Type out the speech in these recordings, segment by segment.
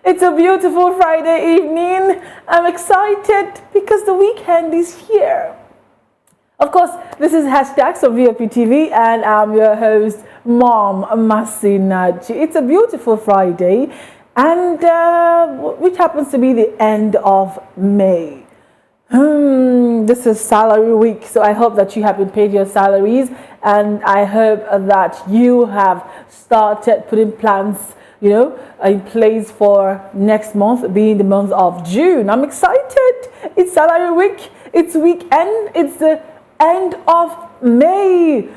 It's a beautiful Friday evening. I'm excited because the weekend is here. Of course, this is hashtags of VOP TV, and I'm your host, Mom Masinachi. It's a beautiful Friday, and which happens to be the end of May. This is salary week, so I hope that you have been paid your salaries, and I hope that you have started putting plans, in place for next month, being the month of June. I'm excited. It's salary week. It's weekend. It's the end of May.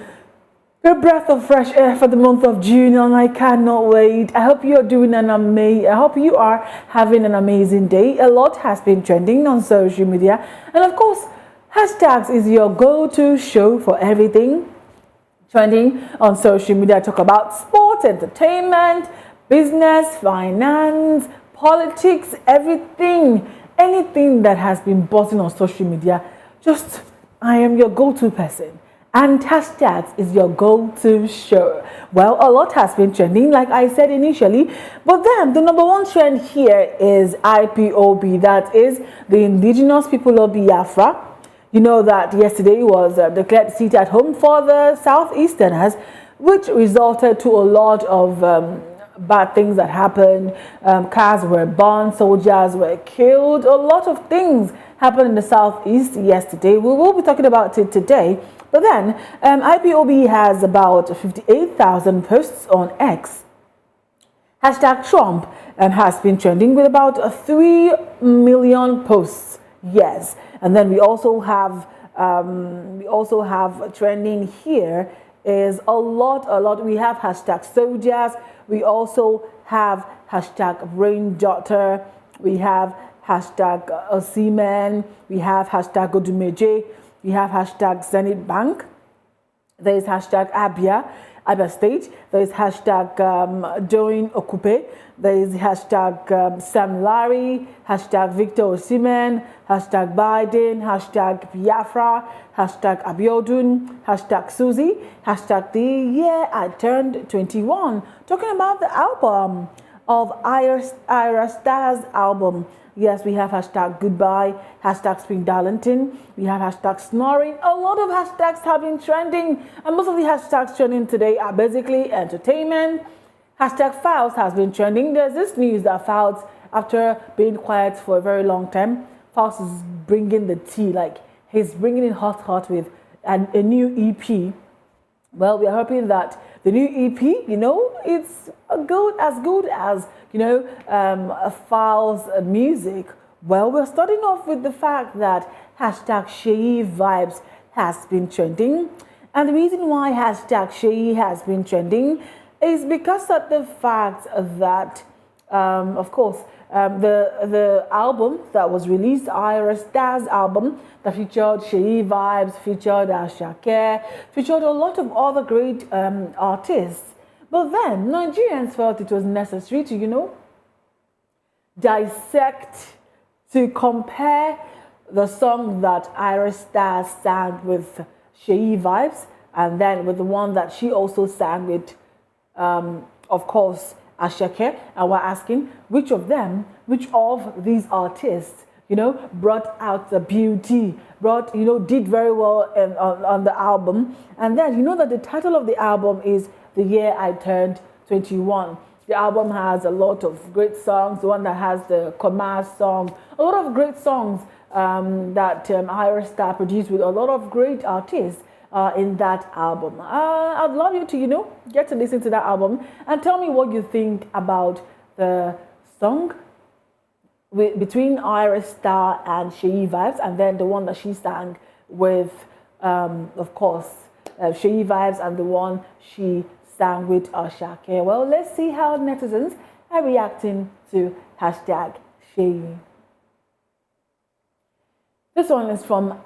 A breath of fresh air for the month of June, and I cannot wait. I hope you are doing I hope you are having an amazing day. A lot has been trending on social media, and of course, hashtags is your go-to show for everything trending on social media. Talk about sports, entertainment, business, finance, politics, everything, anything that has been buzzing on social media. I am your go-to person. And hashtags is your go-to show. Well, a lot has been trending, like I said initially, but then the number one trend here is IPOB, that is the Indigenous People of Biafra. You know that yesterday was declared seat at home for the Southeasterners, which resulted to a lot of bad things that happened. Cars were burned, soldiers were killed, a lot of things happened in the Southeast yesterday. We will be talking about it today. But then, IPOB has about 58,000 posts on X. Hashtag Trump has been trending with about 3 million posts. Yes, and then we also have trending here is a lot. We have hashtag soldiers. We also have hashtag Brainjotter. We have hashtag Osimhen. We have hashtag Odumeje. We have hashtag Zenith Bank. There is hashtag Abia State. There is hashtag Join Okupe. There is hashtag Sam Larry, hashtag Victor Osimhen, hashtag Biden, hashtag Biafra, hashtag Abiodun, hashtag Susie, hashtag the year I turned 21. Talking about the album of Ira Star's album. Yes, we have hashtag goodbye, hashtag Spring Darlington, we have hashtag snoring. A lot of hashtags have been trending, and most of the hashtags trending today are basically entertainment. Hashtag Files has been trending. There's this news that Files, after being quiet for a very long time, Files is bringing the tea, like he's bringing it hot with a new EP. Well, we are hoping that the new EP, it's good as Files music. Well, we're starting off with the fact that hashtag Seyi Vibes has been trending. And the reason why hashtag Seyi has been trending is because of the fact that, of course, the album that was released, Ira Star's album, that featured Seyi Vibes, featured Ashake, featured a lot of other great artists. But then Nigerians felt it was necessary to, dissect, to compare the song that Ira Star sang with Seyi Vibes, and then with the one that she also sang with, of course, Ashake. And we're asking which of these artists, brought out the beauty, did very well on the album. And then, that the title of the album is The Year I Turned 21. The album has a lot of great songs, the one that has the commerce song, a lot of great songs that Ira Star produced with a lot of great artists in that album. I'd love you to, get to listen to that album and tell me what you think about the song between Ira Star and Seyi Vibes, and then the one that she sang with, of course, Seyi Vibes, and the one she sang with Ashake. Well, let's see how netizens are reacting to hashtag Seyi. This one is from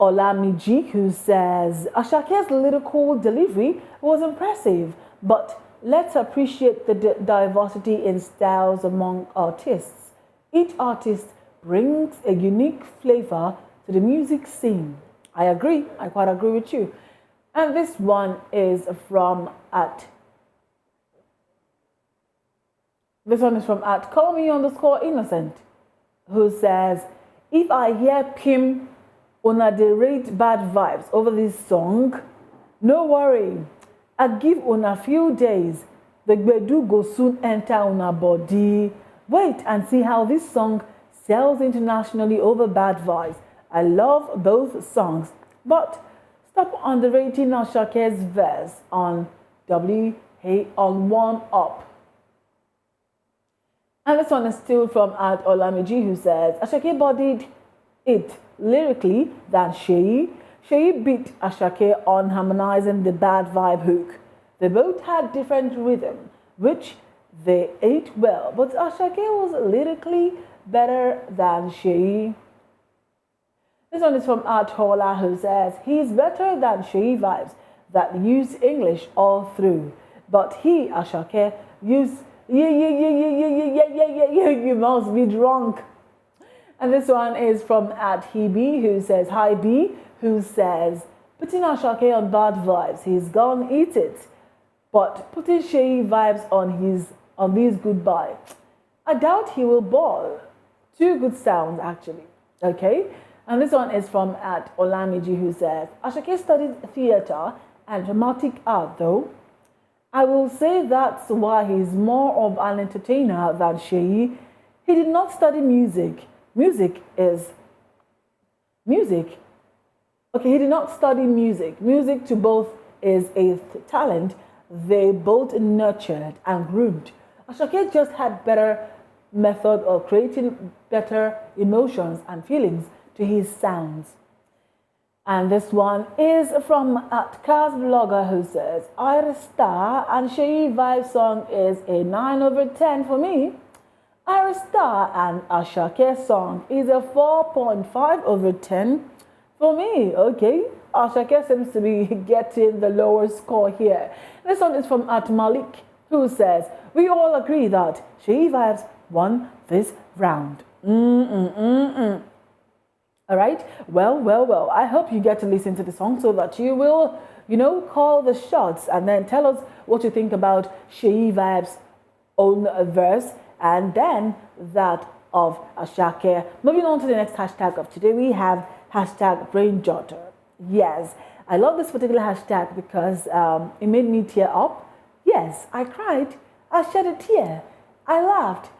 @Olamiji, who says, Ashake's lyrical delivery was impressive, but let's appreciate the diversity in styles among artists. Each artist brings a unique flavor to the music scene. I agree. I quite agree with you. And this one is from This one is from at callme_innocent, who says, if I hear Pim una dey rate bad vibes over this song, no worry, I give una few days. The gbedu go soon enter una body. Wait and see how this song sells internationally over bad vibes. I love both songs, but stop underrating Ashake's verse on on One Up. And this one is still from at Olamiji, who says, Ashake bodied it lyrically than Seyi. Seyi beat Ashake on harmonizing the bad vibe hook. They both had different rhythm, which they ate well, but Ashake was lyrically better than Seyi. This one is from Art Hola, who says, he's better than Seyi vibes that use English all through, but he, Ashake, use you must be drunk. And this one is from at Hebe, who says, hi B, who says, putting Ashake on bad vibes, he's gone eat it. But putting Seyi vibes on these goodbye, I doubt he will ball. Two good sounds actually. Okay? And this one is from at Olamiji, who says, Ashake studied theatre and dramatic art though. I will say that's why he's more of an entertainer than Seyi. He did not study music. Music. Okay, he did not study music. Music to both is a talent they both nurtured and groomed. Ashake just had better method of creating better emotions and feelings to his sounds. And this one is from at Kaz Blogger, who says, Ira Star and Seyi Vibe song is a 9/10 for me. Ira Star and Ashake song is a 4.5/10 for me. Okay, Ashake seems to be getting the lower score here. This one is from at Malik, who says, we all agree that Seyi Vibes won this round. All right. Well. I hope you get to listen to the song so that you will, call the shots and then tell us what you think about Seyi Vibe's own verse and then that of Ashake. Moving on to the next hashtag of today, we have hashtag Brainjotter. Yes, I love this particular hashtag because it made me tear up. Yes, I cried. I shed a tear. I laughed.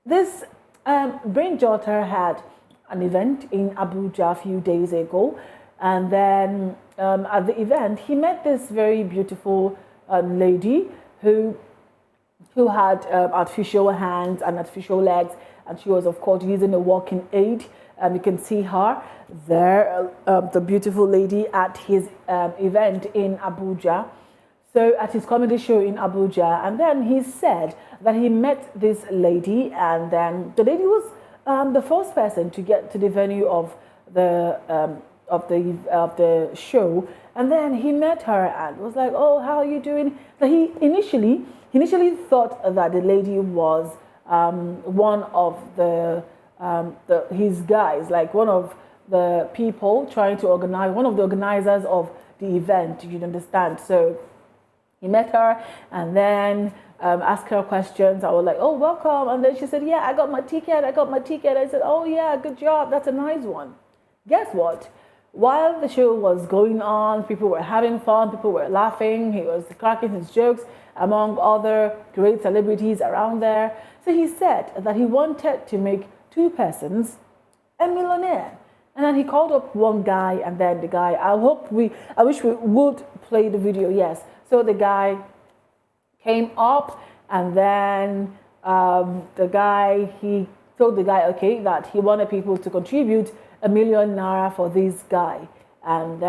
This Brainjotter had an event in Abuja a few days ago, and then at the event he met this very beautiful lady who had artificial hands and artificial legs, and she was of course using a walking aid. You can see her there, the beautiful lady at his event in Abuja. So at his comedy show in Abuja, and then he said that he met this lady, and then the lady was the first person to get to the venue of the show, and then he met her and was like, "Oh, how are you doing?" So he initially thought that the lady was one of his guys, like one of the people trying to organize, one of the organizers of the event. You understand? So he met her and then asked her questions. I was like, "Oh, welcome." And then she said, "Yeah, I got my ticket. I said, "Oh, yeah, good job. That's a nice one." Guess what? While the show was going on, people were having fun. People were laughing. He was cracking his jokes among other great celebrities around there. So he said that he wanted to make two persons a millionaire. And then he called up one guy, and then the guy, I wish we would play the video, yes. So the guy came up, and then he told the guy, okay, that he wanted people to contribute ₦1 million for this guy. And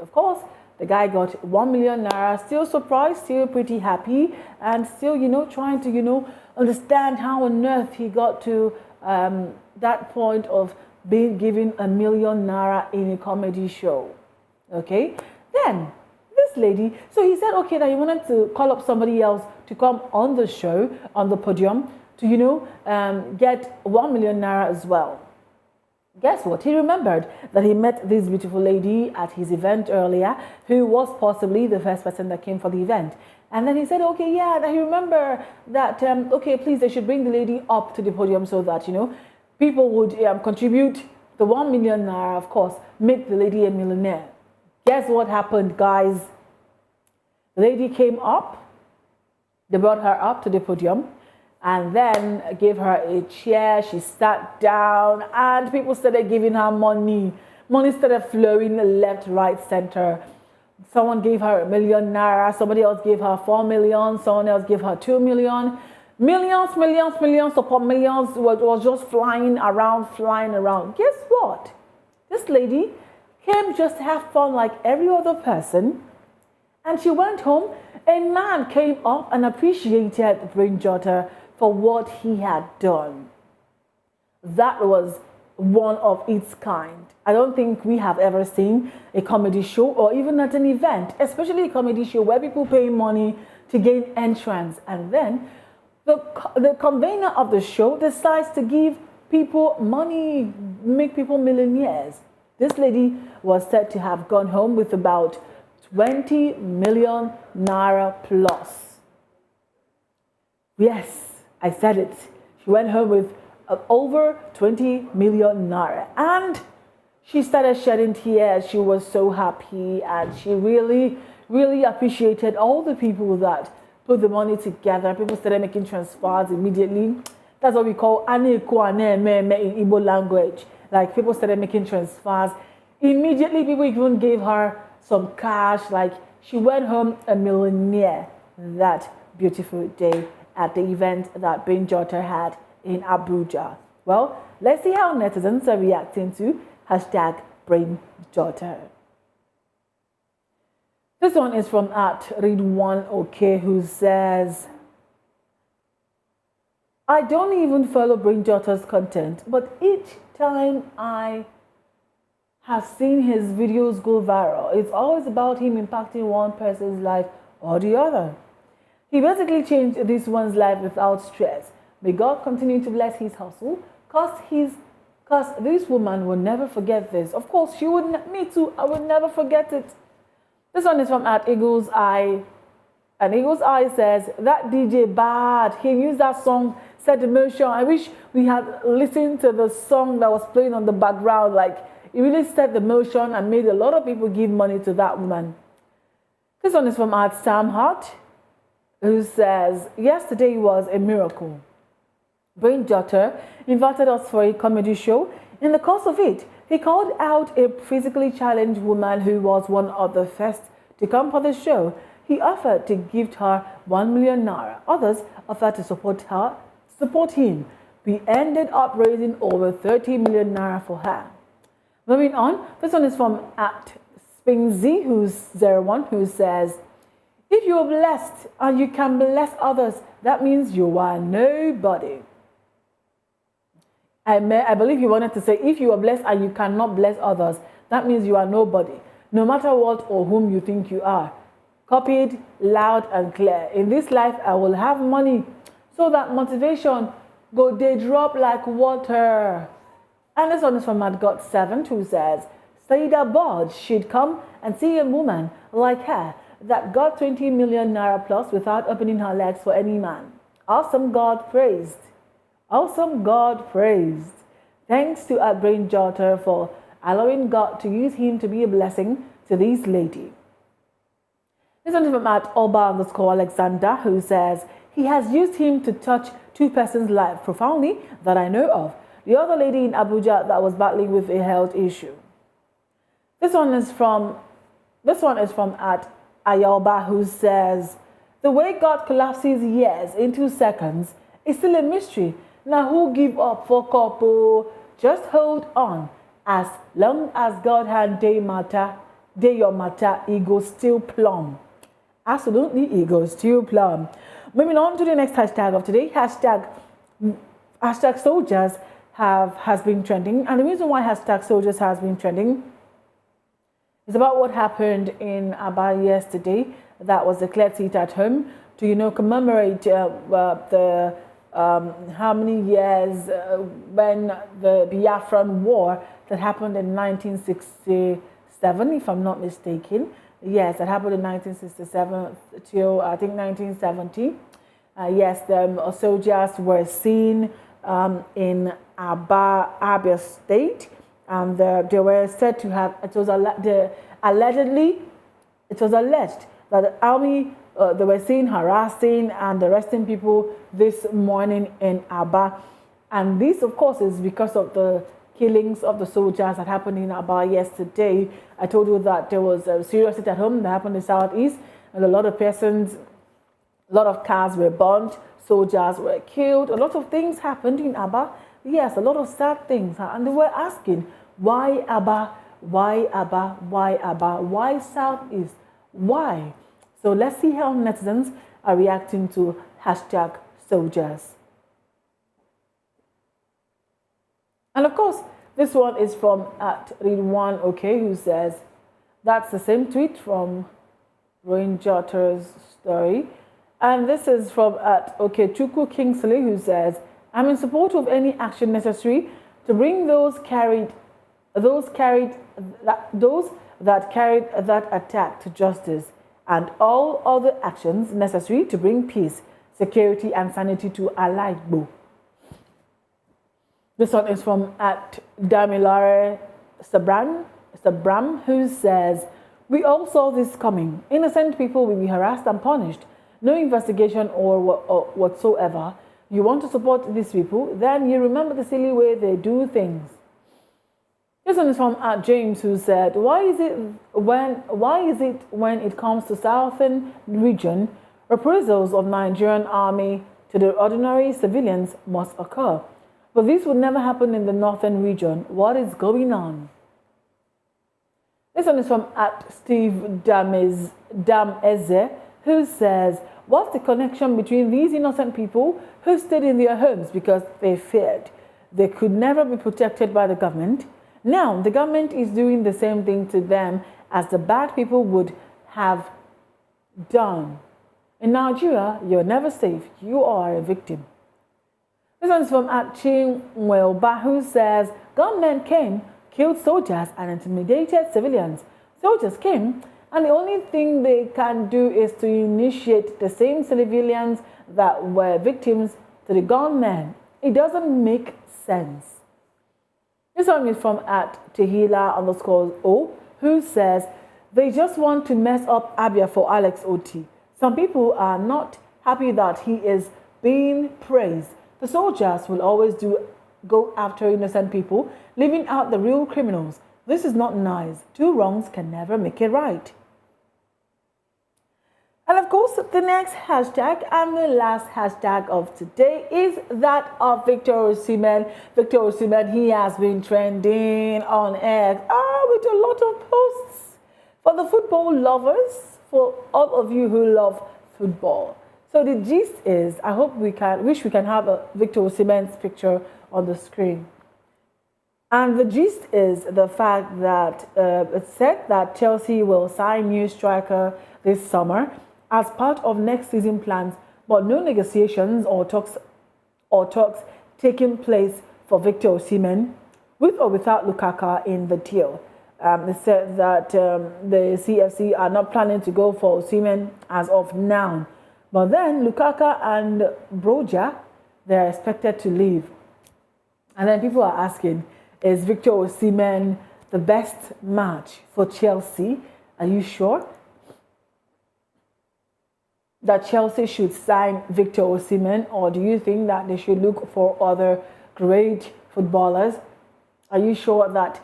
of course, the guy got ₦1 million, still surprised, still pretty happy, and still, trying to, understand how on earth he got to that point of being given ₦1 million in a comedy show. Okay, then this lady, so he said, okay, that he wanted to call up somebody else to come on the show, on the podium, to get ₦1 million as well. Guess what? He remembered that he met this beautiful lady at his event earlier, who was possibly the first person that came for the event. And then he said, okay, yeah, and I remember that, okay, please, they should bring the lady up to the podium so that, people would contribute the 1 million naira, of course, make the lady a millionaire. Guess what happened, guys? The lady came up, they brought her up to the podium, and then gave her a chair. She sat down, and people started giving her money. Money started flowing left, right, center. Someone gave her 1 million naira. Somebody else gave her 4 million. Someone else gave her 2 million. Millions upon millions was just flying around. Guess what? This lady came just to have fun like every other person. And she went home. A man came up and appreciated Brainjotter for what he had done. That was one of its kind. I don't think we have ever seen a comedy show or even at an event, especially a comedy show where people pay money to gain entrance, and then the convener of the show decides to give people money, make people millionaires. This lady was said to have gone home with about 20 million naira plus. Yes, I said it. She went home with over 20 million naira, and she started shedding tears. She was so happy, and she really, really appreciated all the people that put the money together. People started making transfers immediately. That's what we call aneko aneme in Igbo language. Like, people started making transfers immediately. People even gave her some cash. Like, she went home a millionaire that beautiful day at the event that Brainjotter had in Abuja. Well, let's see how netizens are reacting to hashtag Brainjotter. This one is from @Read1OK, who says, I don't even follow Brainjotter's content, but each time I have seen his videos go viral, it's always about him impacting one person's life or the other. He basically changed this one's life without stress. May God continue to bless his hustle, because this woman will never forget this. Of course, she would. Me too. I would never forget it. This one is from @Eagle's Eye. And Eagle's Eye says, that DJ bad. He used that song, set emotion. I wish we had listened to the song that was playing on the background. Like, it really set the motion and made a lot of people give money to that woman. This one is from @Sam Hart, who says, yesterday was a miracle. Brainjotter invited us for a comedy show. In the course of it, he called out a physically challenged woman who was one of the first to come for the show. He offered to gift her 1 million naira. Others offered to support him. We ended up raising over 30 million naira for her. Moving on, this one is from @Spingsy, who's 01, who says, if you are blessed and you can bless others, that means you are nobody. I believe you wanted to say, if you are blessed and you cannot bless others, that means you are nobody, no matter what or whom you think you are. Copied loud and clear. In this life, I will have money, so that motivation go they drop like water. And this one is from @God7, who says, Saida Bod should come and see a woman like her that got 20 million naira plus without opening her legs for any man. Awesome, God praised. Awesome, God praised. Thanks to Brainjotter for allowing God to use him to be a blessing to this lady. This one is from @Oba_Alexander, who says, he has used him to touch two persons' lives profoundly that I know of. The other lady in Abuja that was battling with a health issue. This one is from @Ayalba, who says, the way God collapses years into seconds is still a mystery. Now who give up for couple? Just hold on. As long as God had day your matter, ego still plumb. Absolutely, ego still plumb. Moving on to the next hashtag of today, hashtag soldiers has been trending. And the reason why hashtag soldiers has been trending is about what happened in Aba yesterday. That was declared sit at home to, commemorate the how many years when the Biafran War that happened in 1967, if I'm not mistaken. Yes, that happened in 1967 till I think 1970. Yes, the soldiers were seen in Abia State, and they were said to have. Allegedly, it was alleged that the army they were seen harassing and arresting people this morning in Aba, and this, of course, is because of the killings of the soldiers that happened in Aba yesterday. I told you that there was a serious hit at home that happened in the southeast, and a lot of persons, a lot of cars were burnt, soldiers were killed, a lot of things happened in Aba. Yes, a lot of sad things, and they were asking, why Aba? Why Aba? Why Aba? Why Southeast? Why? So let's see how netizens are reacting to hashtag soldiers. And of course, this one is from at Read1 OK, who says, that's the same tweet from Brainjotter's story. And this is from at Okechukwu Kingsley, who says, I'm in support of any action necessary to bring those that carried that attack to justice, and all other actions necessary to bring peace, security, and sanity to Alaigbo. This one is from at Damilare Sabram, who says, we all saw this coming. Innocent people will be harassed and punished. No investigation or whatsoever. You want to support these people, then you remember the silly way they do things. This one is from James, who said, why is it when it comes to southern region, reprisals of Nigerian army to the ordinary civilians must occur, but this would never happen in the northern region? What is going on? This one is from at Steve Dameze, who says, what's the connection between these innocent people who stayed in their homes because they feared they could never be protected by the government? Now, the government is doing the same thing to them as the bad people would have done. In Nigeria, you're never safe. You are a victim. This one's from Chinwelba, who says, gunmen came, killed soldiers, and intimidated civilians. Soldiers came, and the only thing they can do is to initiate the same civilians that were victims to the gunmen. It doesn't make sense. This one is from at Tehila_O, who says, they just want to mess up Abia for Alex Oti. Some people are not happy that he is being praised. The soldiers will always go after innocent people, leaving out the real criminals. This is not nice. Two wrongs can never make it right. And of course, the next hashtag and the last hashtag of today is that of Victor Osimhen. Victor Osimhen, he has been trending on X with a lot of posts for the football lovers, for all of you who love football. So the gist is, I wish we can have a Victor Osimhen's picture on the screen. And the gist is the fact that it's said that Chelsea will sign new striker this summer as part of next season plans, but no negotiations or talks taking place for Victor Osimhen, with or without Lukaku in the deal. They said that the CFC are not planning to go for Osimhen as of now, but then Lukaku and Broja, they're expected to leave. And then people are asking, is Victor Osimhen the best match for Chelsea? Are you sure that Chelsea should sign Victor Osimhen, or do you think that they should look for other great footballers? Are you sure that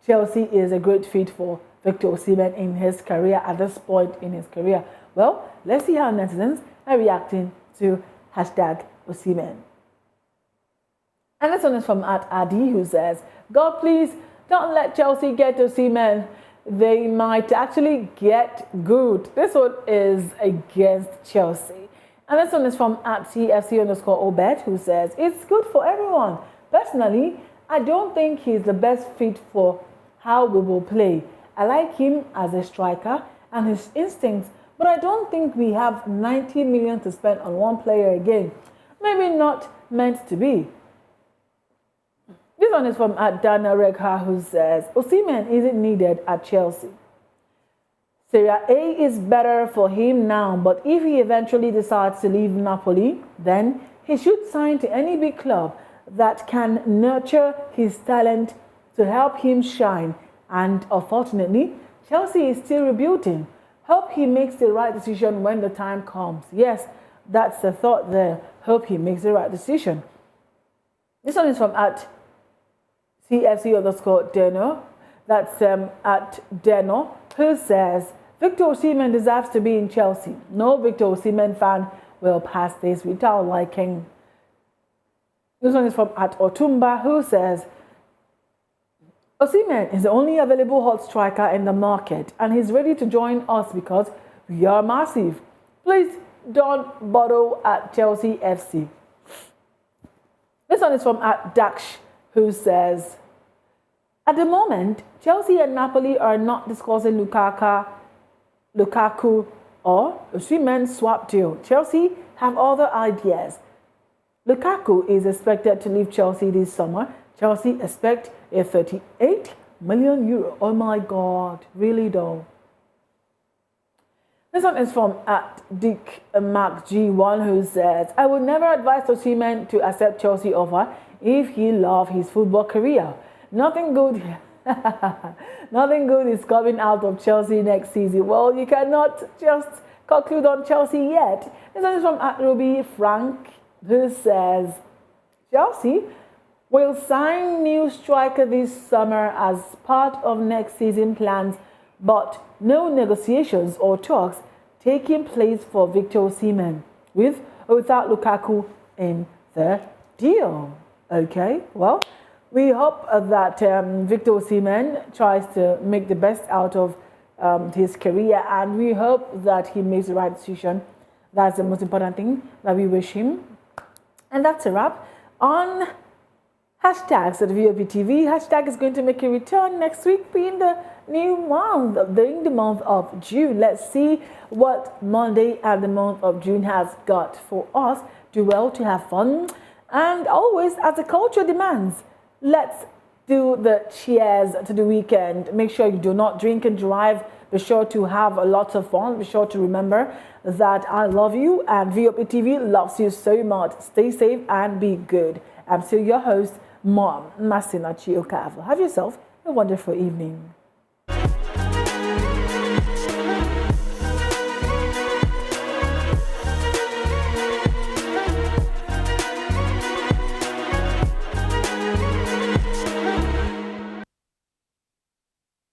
Chelsea is a great fit for Victor Osimhen in his career at this point in his career? Well, let's see how netizens are reacting to hashtag Osimhen. And this one is from at Adi, who says, God, please don't let Chelsea get Osimhen. They might actually get good. This one is against Chelsea. And this one is from at CFC_Obed, who says, it's good for everyone. Personally, I don't think he's the best fit for how we will play. I like him as a striker and his instincts, but I don't think we have 90 million to spend on one player again. Maybe not meant to be. This one is from Dana Rekha, who says, Osimhen isn't needed at Chelsea. Serie A is better for him now, but if he eventually decides to leave Napoli, then he should sign to any big club that can nurture his talent to help him shine. And unfortunately, Chelsea is still rebuilding. Hope he makes the right decision when the time comes. Yes, that's the thought there. Hope he makes the right decision. This one is from at CFC_Deno. That's at Deno, who says, Victor Osimhen deserves to be in Chelsea. No Victor Osimhen fan will pass this without liking. This one is from at Otumba, who says, Osimhen is the only available hot striker in the market and he's ready to join us because we are massive. Please don't bottle at Chelsea FC. This one is from at Daksh, who says, at the moment, Chelsea and Napoli are not discussing Lukaku or Osimhen swap deal. Chelsea have other ideas. Lukaku is expected to leave Chelsea this summer. Chelsea expect a 38 million euro. Oh my God, really though. This one is from at Dick Mark G1, who says, I would never advise Osimhen to accept Chelsea offer if he loves his football career. Nothing good is coming out of Chelsea next season. Well, you cannot just conclude on Chelsea yet. This one is from at Ruby Frank, who says, Chelsea will sign new striker this summer as part of next season plans, but no negotiations or talks taking place for Victor Osimhen, with or without Lukaku in the deal. Okay, well, we hope that Victor Osimhen tries to make the best out of his career, and we hope that he makes the right decision. That's the most important thing that we wish him. And that's a wrap on hashtags at VOPTV. Hashtag is going to make a return next week, being the new month, during the month of June. Let's see what Monday and the month of June has got for us. Do well, to have fun, and always, as the culture demands, let's do the cheers to the weekend. Make sure you do not drink and drive. Be sure to have a lot of fun. Be sure to remember that I love you and VOPTV loves you so much. Stay safe and be good. I'm still your host, Mom Masinachi Okavo. Have yourself a wonderful evening.